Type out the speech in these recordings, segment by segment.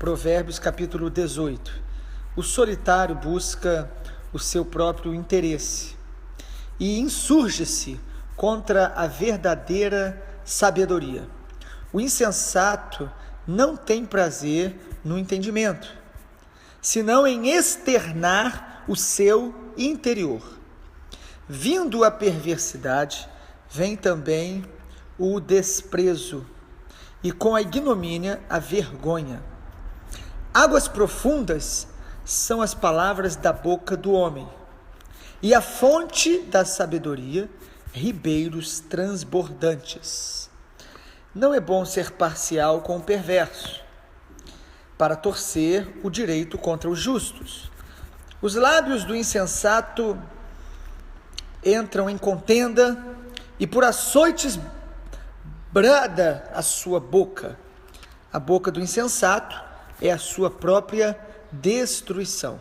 Provérbios capítulo 18. O solitário busca o seu próprio interesse e insurge-se contra a verdadeira sabedoria. O insensato não tem prazer no entendimento, senão em externar o seu interior. Vindo a perversidade, vem também o desprezo, e com a ignomínia a vergonha. Águas profundas são as palavras da boca do homem, e a fonte da sabedoria, ribeiros transbordantes. Não é bom ser parcial com o perverso, para torcer o direito contra os justos. Os lábios do insensato entram em contenda, e por açoites brada a sua boca. A boca do insensato é a sua própria destruição,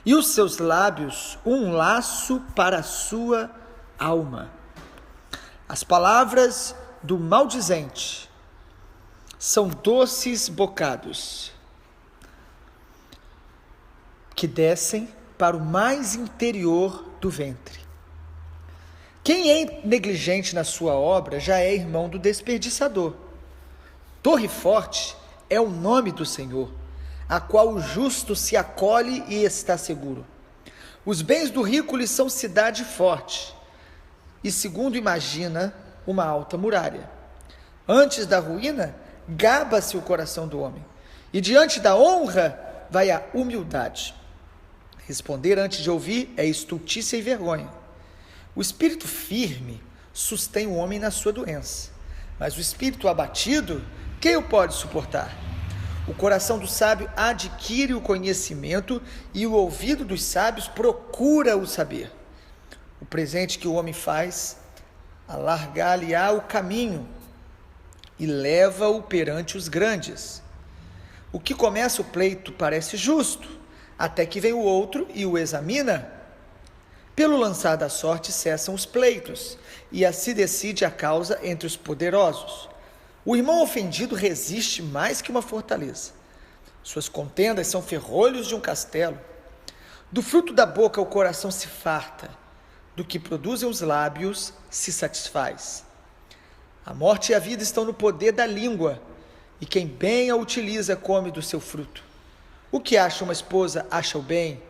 e os seus lábios um laço para a sua alma. As palavras do maldizente são doces bocados que descem para o mais interior do ventre. Quem é negligente na sua obra já é irmão do desperdiçador. Torre forte é o nome do Senhor, a qual o justo se acolhe e está seguro. Os bens do rico lhe são cidade forte, e segundo imagina, uma alta muralha. Antes da ruína, gaba-se o coração do homem, e diante da honra vai a humildade. Responder antes de ouvir é estultícia e vergonha. O espírito firme sustém o homem na sua doença, mas o espírito abatido, quem o pode suportar? O coração do sábio adquire o conhecimento, e o ouvido dos sábios procura o saber. O presente que o homem faz, alargar-lhe-á o caminho, e leva-o perante os grandes. O que começa o pleito parece justo, até que vem o outro e o examina. Pelo lançar da sorte cessam os pleitos, e assim decide a causa entre os poderosos. O irmão ofendido resiste mais que uma fortaleza. Suas contendas são ferrolhos de um castelo. Do fruto da boca o coração se farta, do que produzem os lábios se satisfaz. A morte e a vida estão no poder da língua, e quem bem a utiliza come do seu fruto. O que acha uma esposa acha o bem,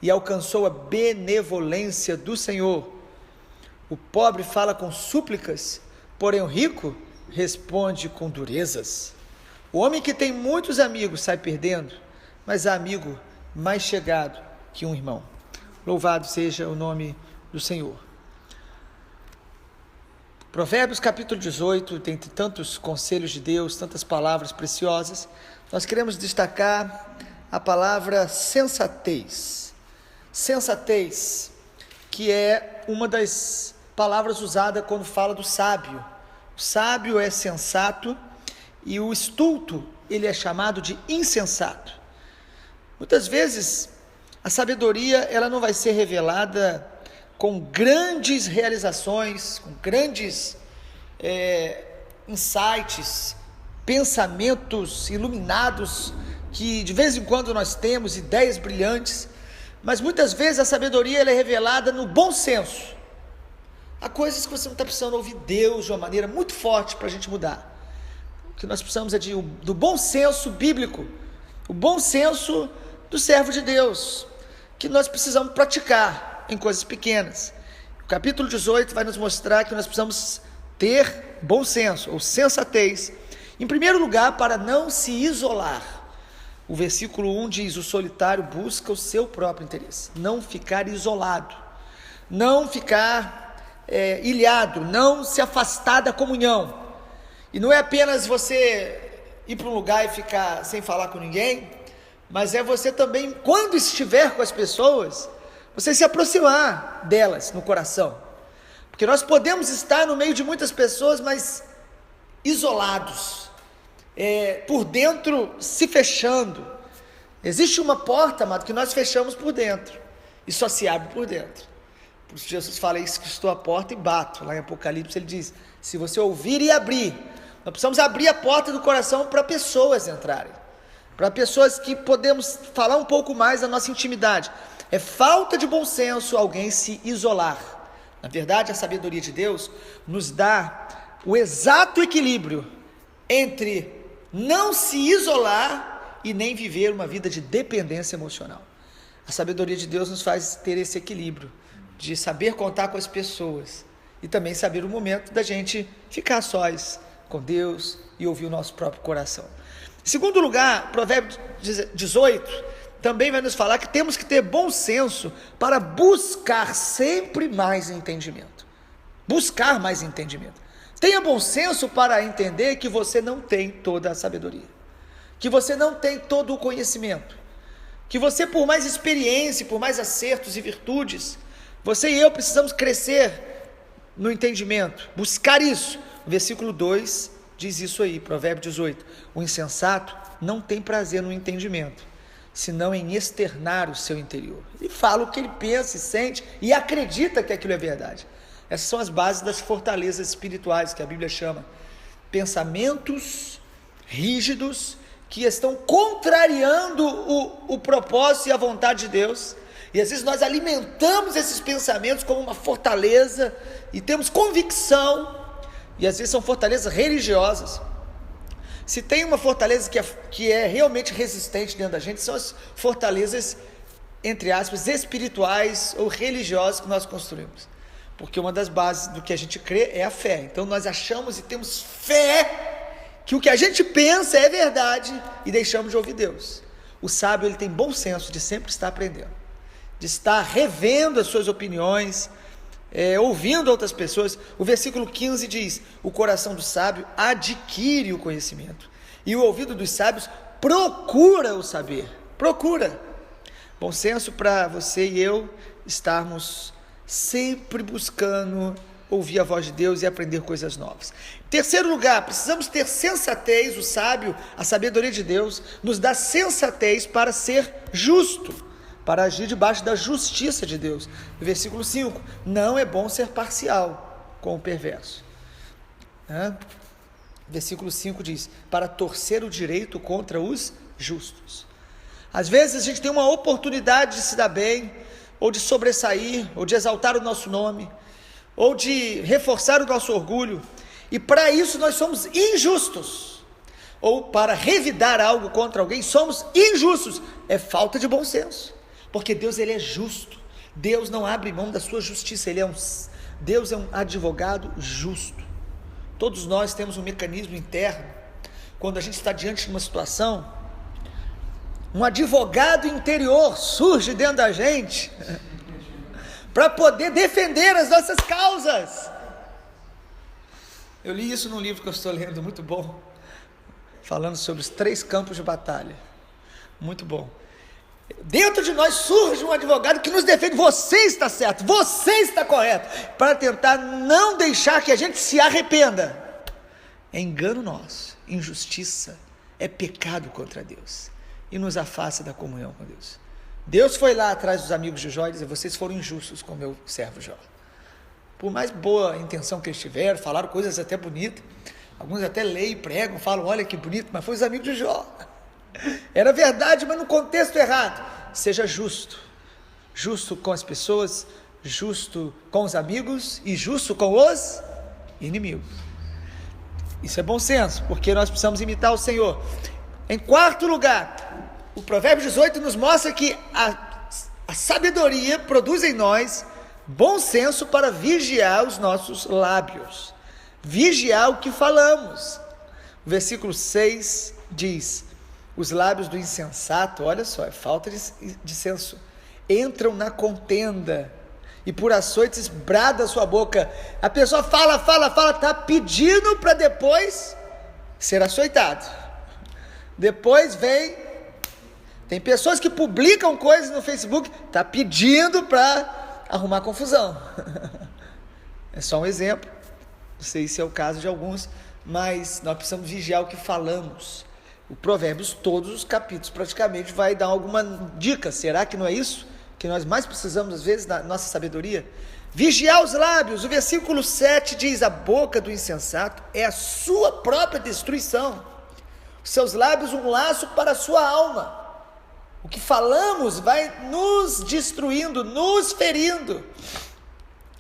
e alcançou a benevolência do Senhor. O pobre fala com súplicas, porém o rico responde com durezas. O homem que tem muitos amigos sai perdendo, mas há amigo mais chegado que um irmão. Louvado seja o nome do Senhor. Provérbios capítulo 18, dentre tantos conselhos de Deus, tantas palavras preciosas, nós queremos destacar a palavra sensatez. Sensatez, que é uma das palavras usadas quando fala do sábio. O sábio é sensato, e o estulto, ele é chamado de insensato. Muitas vezes, a sabedoria, ela não vai ser revelada com grandes realizações, com grandes insights, pensamentos iluminados, que de vez em quando nós temos, ideias brilhantes, mas muitas vezes a sabedoria ela é revelada no bom senso. Há coisas que você não está precisando ouvir Deus de uma maneira muito forte para a gente mudar. O que nós precisamos é do bom senso bíblico, o bom senso do servo de Deus, que nós precisamos praticar em coisas pequenas. O capítulo 18 vai nos mostrar que nós precisamos ter bom senso, ou sensatez, em primeiro lugar, para não se isolar. O versículo 1 diz: o solitário busca o seu próprio interesse. Não ficar isolado, não ficar ilhado, não se afastar da comunhão. E não é apenas você ir para um lugar e ficar sem falar com ninguém, mas é você também, quando estiver com as pessoas, você se aproximar delas no coração. Porque nós podemos estar no meio de muitas pessoas, mas isolados, por dentro se fechando. Existe uma porta, amado, que nós fechamos por dentro, e só se abre por dentro. Por isso Jesus fala isso, que estou à porta e bato. Lá em Apocalipse ele diz: se você ouvir e abrir, nós precisamos abrir a porta do coração para pessoas entrarem. para pessoas que podemos falar um pouco mais da nossa intimidade. É falta de bom senso alguém se isolar. Na verdade, a sabedoria de Deus nos dá o exato equilíbrio entre não se isolar e nem viver uma vida de dependência emocional. A sabedoria de Deus nos faz ter esse equilíbrio de saber contar com as pessoas e também saber o momento da gente ficar sós com Deus e ouvir o nosso próprio coração. Em segundo lugar, Provérbios 18 também vai nos falar que temos que ter bom senso para buscar sempre mais entendimento. Buscar mais entendimento. Tenha bom senso para entender que você não tem toda a sabedoria, que você não tem todo o conhecimento, que você, por mais experiência, por mais acertos e virtudes, você e eu precisamos crescer no entendimento, buscar isso. O versículo 2 diz isso aí, Provérbio 18, o insensato não tem prazer no entendimento, senão em externar o seu interior. Ele fala o que ele pensa e sente e acredita que aquilo é verdade. Essas são as bases das fortalezas espirituais que a Bíblia chama. Pensamentos rígidos que estão contrariando o propósito e a vontade de Deus. E às vezes nós alimentamos esses pensamentos como uma fortaleza e temos convicção. E às vezes são fortalezas religiosas. Se tem uma fortaleza que é realmente resistente dentro da gente, são as fortalezas, entre aspas, espirituais ou religiosas que nós construímos. Porque uma das bases do que a gente crê é a fé. Então nós achamos e temos fé que o que a gente pensa é verdade e deixamos de ouvir Deus. O sábio, ele tem bom senso de sempre estar aprendendo, de estar revendo as suas opiniões, ouvindo outras pessoas. O versículo 15 diz: o coração do sábio adquire o conhecimento e o ouvido dos sábios procura o saber. Procura. Bom senso para você e eu estarmos sempre buscando ouvir a voz de Deus e aprender coisas novas. Em terceiro lugar, precisamos ter sensatez. O sábio, a sabedoria de Deus, nos dá sensatez para ser justo, para agir debaixo da justiça de Deus. No versículo 5, não é bom ser parcial com o perverso. Versículo 5 diz, para torcer o direito contra os justos. Às vezes a gente tem uma oportunidade de se dar bem, ou de sobressair, ou de exaltar o nosso nome, ou de reforçar o nosso orgulho, e para isso nós somos injustos, ou para revidar algo contra alguém, somos injustos. É falta de bom senso, porque Deus, ele é justo. Deus não abre mão da sua justiça. Deus é um advogado justo. Todos nós temos um mecanismo interno, quando a gente está diante de uma situação, um advogado interior surge dentro da gente, para poder defender as nossas causas. Eu li isso num livro que eu estou lendo, muito bom, falando sobre os 3 campos de batalha, muito bom. Dentro de nós surge um advogado que nos defende. Você está certo, você está correto, para tentar não deixar que a gente se arrependa. É engano nosso, injustiça, é pecado contra Deus, e nos afasta da comunhão com Deus. Deus foi lá atrás dos amigos de Jó e disse: vocês foram injustos com meu servo Jó. Por mais boa intenção que eles tiveram, falaram coisas até bonitas, alguns até leem e pregam, falam, olha que bonito, mas foi os amigos de Jó. Era verdade, mas no contexto errado. Seja justo, justo com as pessoas, justo com os amigos e justo com os inimigos. Isso é bom senso, porque nós precisamos imitar o Senhor. Em quarto lugar, o Provérbio 18 nos mostra que a sabedoria produz em nós bom senso para vigiar os nossos lábios, vigiar o que falamos. O versículo 6 diz: os lábios do insensato, olha só, é falta de senso, entram na contenda, e por açoites brada a sua boca. A pessoa fala, está pedindo para depois ser açoitado. Depois tem pessoas que publicam coisas no Facebook, está pedindo para arrumar confusão. É só um exemplo, não sei se é o caso de alguns, mas nós precisamos vigiar o que falamos. O Provérbios, todos os capítulos praticamente, vai dar alguma dica. Será que não é isso que nós mais precisamos às vezes na nossa sabedoria? Vigiar os lábios. O versículo 7 diz: a boca do insensato é a sua própria destruição, seus lábios um laço para a sua alma. O que falamos vai nos destruindo, nos ferindo,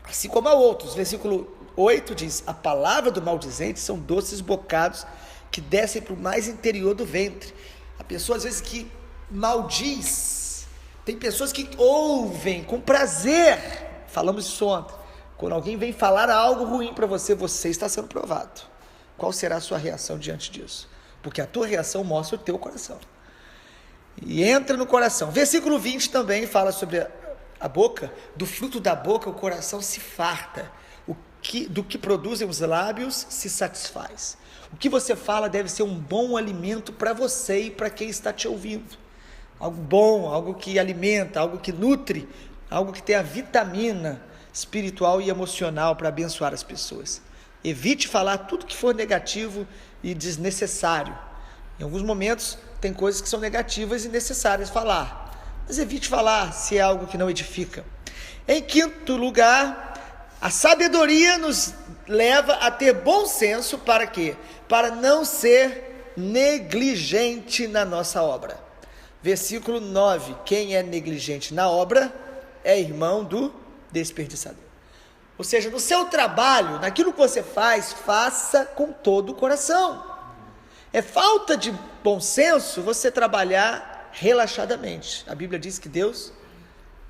assim como a outros. Versículo 8 diz: a palavra do maldizente são doces bocados que descem para o mais interior do ventre. A pessoa às vezes que maldiz, tem pessoas que ouvem com prazer, falamos isso ontem, quando alguém vem falar algo ruim para você, você está sendo provado. Qual será a sua reação diante disso? Porque a tua reação mostra o teu coração. E entra no coração. Versículo 20 também fala sobre a boca. Do fruto da boca o coração se farta. Do que produzem os lábios se satisfaz. O que você fala deve ser um bom alimento para você e para quem está te ouvindo. Algo bom, algo que alimenta, algo que nutre, algo que tem a vitamina espiritual e emocional para abençoar as pessoas. Evite falar tudo que for negativo e desnecessário. Em alguns momentos tem coisas que são negativas e necessárias falar, mas evite falar se é algo que não edifica. Em quinto lugar, a sabedoria nos leva a ter bom senso. Para quê? Para não ser negligente na nossa obra. Versículo 9, quem é negligente na obra é irmão do desperdiçador. Ou seja, no seu trabalho, naquilo que você faz, faça com todo o coração. É falta de bom senso você trabalhar relaxadamente. A Bíblia diz que Deus,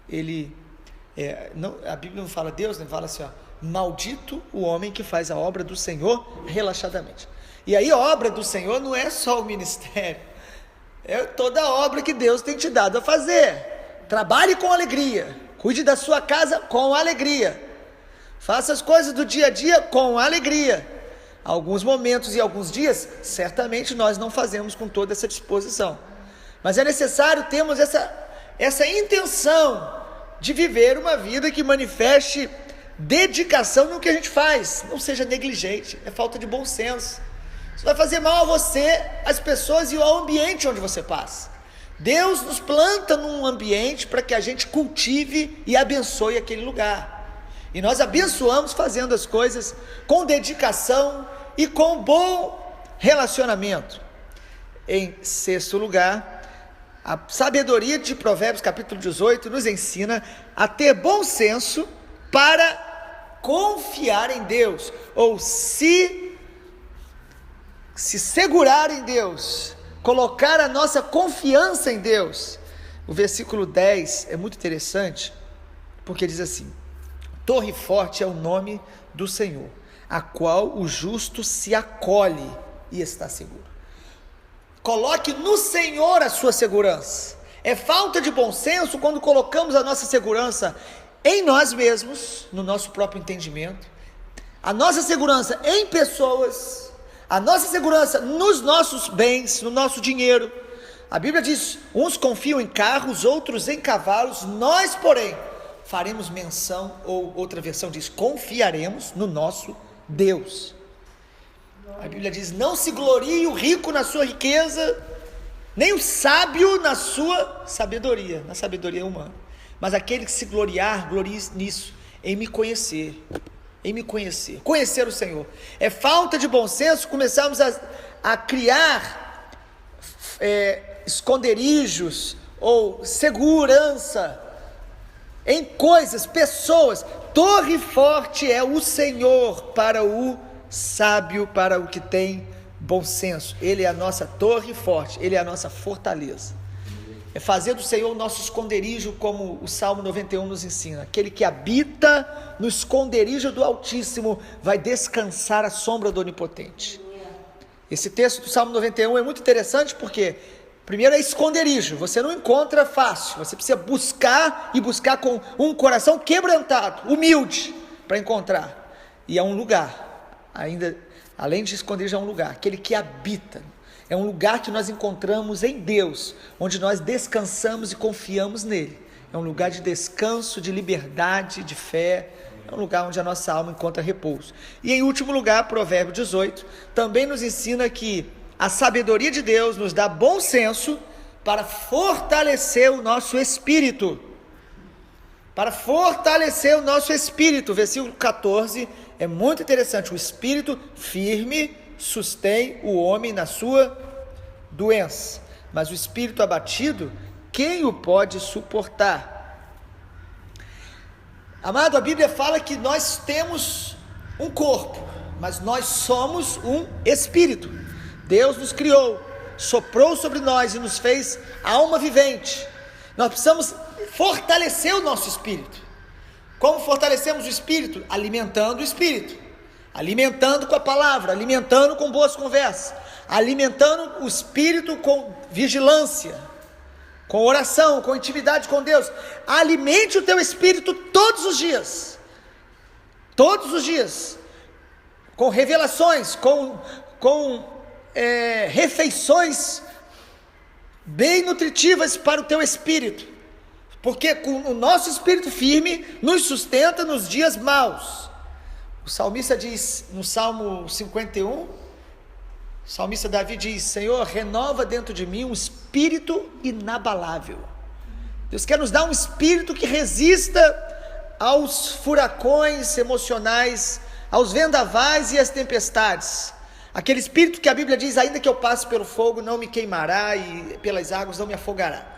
a Bíblia não fala Deus, né? Fala assim, ó, maldito o homem que faz a obra do Senhor relaxadamente. E aí a obra do Senhor não é só o ministério, é toda a obra que Deus tem te dado a fazer. Trabalhe com alegria, cuide da sua casa com alegria, faça as coisas do dia a dia com alegria. Alguns momentos e alguns dias, certamente nós não fazemos com toda essa disposição, mas é necessário termos essa intenção de viver uma vida que manifeste dedicação no que a gente faz. Não seja negligente, é falta de bom senso. Isso vai fazer mal a você, às pessoas e ao ambiente onde você passa. Deus nos planta num ambiente para que a gente cultive e abençoe aquele lugar. E nós abençoamos fazendo as coisas com dedicação e com bom relacionamento. Em sexto lugar, a sabedoria de Provérbios capítulo 18 nos ensina a ter bom senso para confiar em Deus, ou se segurar em Deus, colocar a nossa confiança em Deus. O versículo 10 é muito interessante, porque diz assim: torre forte é o nome do Senhor, a qual o justo se acolhe e está seguro. Coloque no Senhor a sua segurança. É falta de bom senso quando colocamos a nossa segurança em nós mesmos, no nosso próprio entendimento, a nossa segurança em pessoas, a nossa segurança nos nossos bens, no nosso dinheiro. A Bíblia diz: uns confiam em carros, outros em cavalos, nós, porém, faremos menção, ou outra versão diz, confiaremos no nosso Deus. A Bíblia diz: não se glorie o rico na sua riqueza, nem o sábio na sua sabedoria, na sabedoria humana, mas aquele que se gloriar, glorie nisso, em me conhecer, conhecer o Senhor. É falta de bom senso começarmos a criar esconderijos ou segurança em coisas, pessoas. Torre forte é o Senhor para o sábio, para o que tem bom senso. Ele é a nossa torre forte, Ele é a nossa fortaleza. É fazer do Senhor o nosso esconderijo, como o Salmo 91 nos ensina. Aquele que habita no esconderijo do Altíssimo vai descansar à sombra do Onipotente. Esse texto do Salmo 91 é muito interessante porque, primeiro, é esconderijo. Você não encontra fácil, você precisa buscar e buscar com um coração quebrantado, humilde, para encontrar. E é um lugar, ainda, além de esconderijo, é um lugar, aquele que habita. É um lugar que nós encontramos em Deus, onde nós descansamos e confiamos nele. É um lugar de descanso, de liberdade, de fé. É um lugar onde a nossa alma encontra repouso. E em último lugar, Provérbio 18, também nos ensina que a sabedoria de Deus nos dá bom senso para fortalecer o nosso espírito. Para fortalecer o nosso espírito. Versículo 14 é muito interessante. O espírito firme sustém o homem na sua doença, mas o espírito abatido, quem o pode suportar? Amado, a Bíblia fala que nós temos um corpo, mas nós somos um espírito. Deus nos criou, soprou sobre nós e nos fez alma vivente. Nós precisamos fortalecer o nosso espírito. Como fortalecemos o espírito? Alimentando o espírito, alimentando com a palavra, alimentando com boas conversas, alimentando o espírito com vigilância, com oração, com intimidade com Deus. Alimente o teu espírito todos os dias, com revelações, com refeições bem nutritivas para o teu espírito, porque com o nosso espírito firme nos sustenta nos dias maus. O salmista diz no Salmo 51, o salmista Davi diz: Senhor, renova dentro de mim um espírito inabalável. Deus quer nos dar um espírito que resista aos furacões emocionais, aos vendavais e às tempestades. Aquele espírito que a Bíblia diz: ainda que eu passe pelo fogo não me queimará, e pelas águas não me afogará.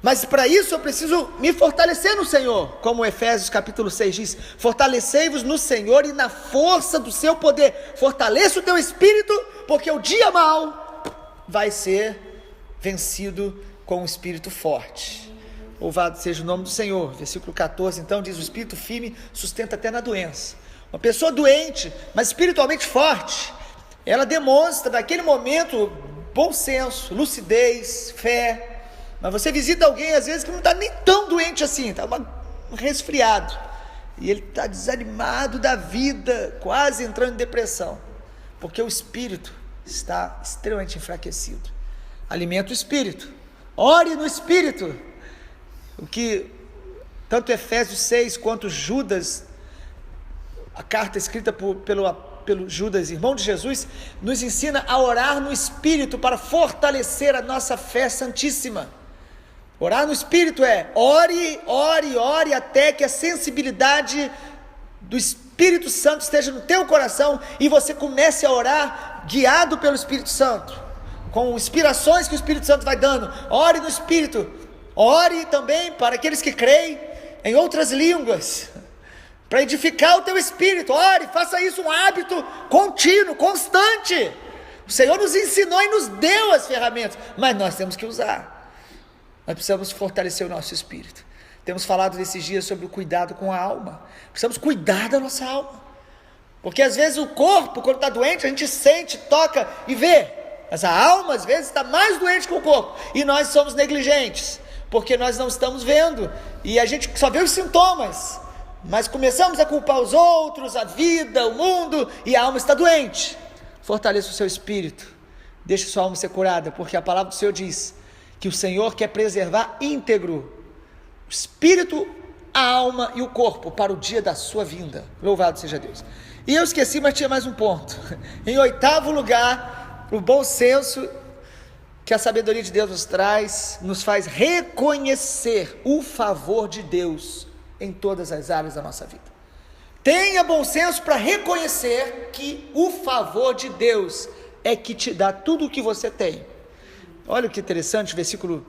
Mas para isso eu preciso me fortalecer no Senhor, como Efésios capítulo 6 diz: fortalecei-vos no Senhor e na força do seu poder. Fortaleça o teu espírito, porque o dia mau vai ser vencido com um espírito forte. Louvado seja o nome do Senhor. Versículo 14 então diz: o espírito firme sustenta até na doença. Uma pessoa doente, mas espiritualmente forte, ela demonstra naquele momento bom senso, lucidez, fé. Mas você visita alguém às vezes que não está nem tão doente assim, está resfriado, e ele está desanimado da vida, quase entrando em depressão, porque o espírito está extremamente enfraquecido. Alimenta o espírito, ore no espírito. O que tanto Efésios 6 quanto Judas, a carta escrita pelo Judas, irmão de Jesus, nos ensina a orar no espírito para fortalecer a nossa fé santíssima. Orar no espírito é ore até que a sensibilidade do Espírito Santo esteja no teu coração e você comece a orar guiado pelo Espírito Santo, com inspirações que o Espírito Santo vai dando. Ore no espírito. Ore também para aqueles que creem em outras línguas, para edificar o teu espírito. Ore, faça isso um hábito contínuo, constante. O Senhor nos ensinou e nos deu as ferramentas, mas nós temos que usar. Nós precisamos fortalecer o nosso espírito. Temos falado nesses dias sobre o cuidado com a alma. Precisamos cuidar da nossa alma, porque às vezes o corpo, quando está doente, a gente sente, toca e vê, mas a alma às vezes está mais doente que o corpo, e nós somos negligentes, porque nós não estamos vendo, e a gente só vê os sintomas, mas começamos a culpar os outros, a vida, o mundo, e a alma está doente. Fortaleça o seu espírito, deixe sua alma ser curada, porque a palavra do Senhor diz que o Senhor quer preservar íntegro o espírito, a alma e o corpo para o dia da sua vinda. Louvado seja Deus. E eu esqueci, mas tinha mais um ponto. Em 8º lugar, o bom senso que a sabedoria de Deus nos traz, nos faz reconhecer o favor de Deus em todas as áreas da nossa vida. Tenha bom senso para reconhecer que o favor de Deus é que te dá tudo o que você tem. Olha que interessante, versículo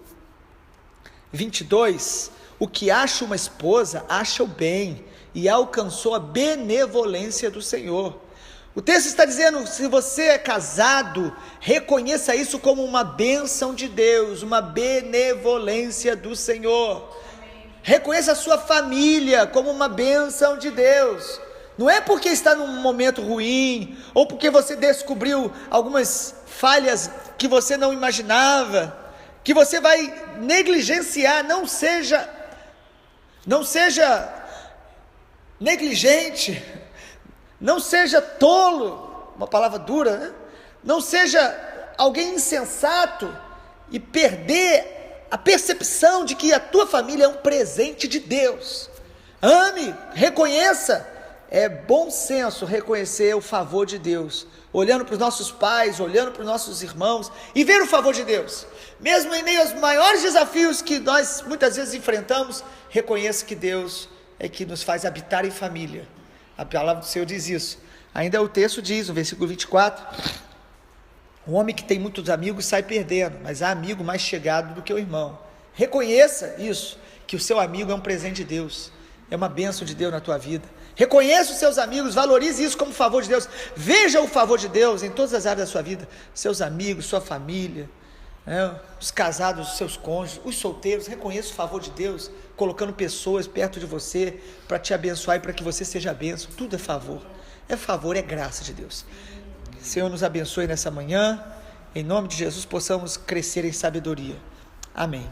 22, o que acha uma esposa, acha o bem, e alcançou a benevolência do Senhor. O texto está dizendo, se você é casado, reconheça isso como uma bênção de Deus, uma benevolência do Senhor. Reconheça a sua família como uma bênção de Deus. Não é porque está num momento ruim, ou porque você descobriu algumas falhas que você não imaginava, que você vai negligenciar. Não seja negligente, não seja tolo, uma palavra dura, né? Não seja alguém insensato e perder a percepção de que a tua família é um presente de Deus. Ame, reconheça. É bom senso reconhecer o favor de Deus, olhando para os nossos pais, olhando para os nossos irmãos e ver o favor de Deus, mesmo em meio aos maiores desafios que nós muitas vezes enfrentamos. Reconheça que Deus é que nos faz habitar em família. A palavra do Senhor diz isso. Ainda o texto diz, no versículo 24, O homem que tem muitos amigos sai perdendo, mas há amigo mais chegado do que o irmão. Reconheça isso, que o seu amigo é um presente de Deus, é uma bênção de Deus na tua vida. Reconheça os seus amigos, valorize isso como favor de Deus. Veja o favor de Deus em todas as áreas da sua vida. Seus amigos, sua família, os casados, os seus cônjuges, os solteiros. Reconheça o favor de Deus, colocando pessoas perto de você para te abençoar e para que você seja bênção. Tudo é favor, é graça de Deus. Senhor nos abençoe nessa manhã. Em nome de Jesus possamos crescer em sabedoria. Amém.